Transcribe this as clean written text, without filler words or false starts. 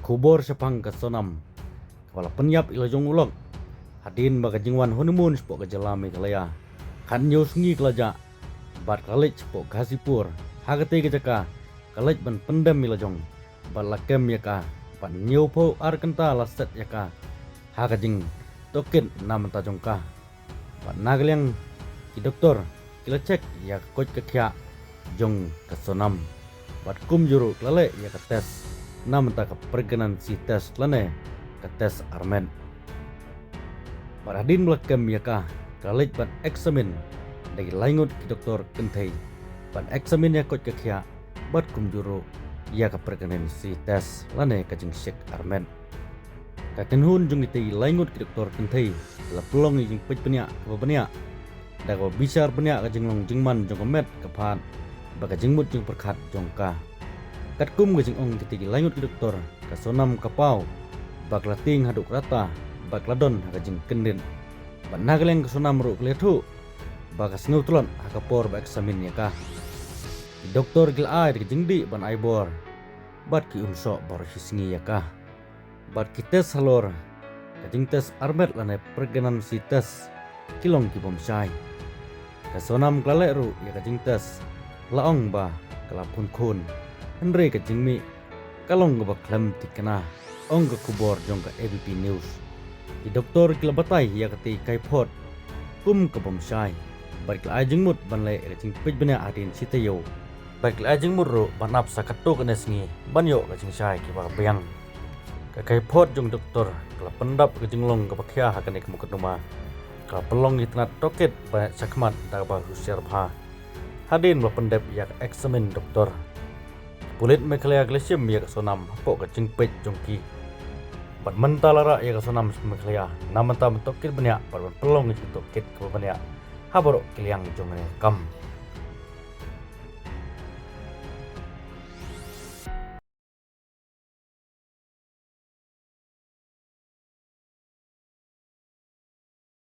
kubor sepang ke sonam kepala penyap ilajong ulok hadin baga jingwan honeymoon spok ke jalami kalaya kan yo sungi kelaja bat kalej spok kasipur hagate ke jaka kalej ban pendam ilajong balakem yaka pan nyopo arkenta laset yaka hagajing token nam tajongka pan nagliang ki doktor kila cek ya coach kekya jong ke sonam bat kum juru klale ya ke tes nam ta ke perkenan si tes lane ke tes armen Paradin belakam yaka kalej ban eksamen dari laingut ki doktor kentai ban eksamen ya coach kekya bat kum juru ya ke perkenan si tes lane ke jing syek armen kakenhun jung ite laingut ki doktor kentai la pelong jing pej penya ke penya dago bisar penya ke jing long jingman jong komet ke phan baga jingmut jing perkhat jongka katkum ke jing ong kiti laingut ki doktor ke sonam kapau bak lating haduk rata bak ladon ke jing kendin ban nagleng ke sonam ru kletu baga sneu tulon hakapor ba eksamen ya ka doktor gil ai ke jing di ban aibor bat ki umso bar hisngi ya ka bat ki tes halor ke jing tes armet lane pergenan si tes kilong ki bomsai ke sonam klale ru ya ke jing tes laong ba kalapun kun Henry ke jingmi kalong ga baklam tikana ong ga kubor jong ka ABP News di doktor kilabatai ya kati kaipot kum ke bomsai baik la jingmut banle ke jing pej bena adin sitayo baik la jingmut ro banap sakato kenesngi banyo ke jing sai ki ba bayang ka kaipot jong doktor kala pendap ke jinglong ga bakya hakane ke mukatuma kala pelong itnat toket ba sakmat da ba husiar bha hadin ba pendap yak eksamen doktor pulit meklaya glesium yak sonam pok ke jingpej jongki bat mentalara yak sonam meklaya namanta mentokit benya bat pelong itu toket ke benya haboro kiliang jongane kam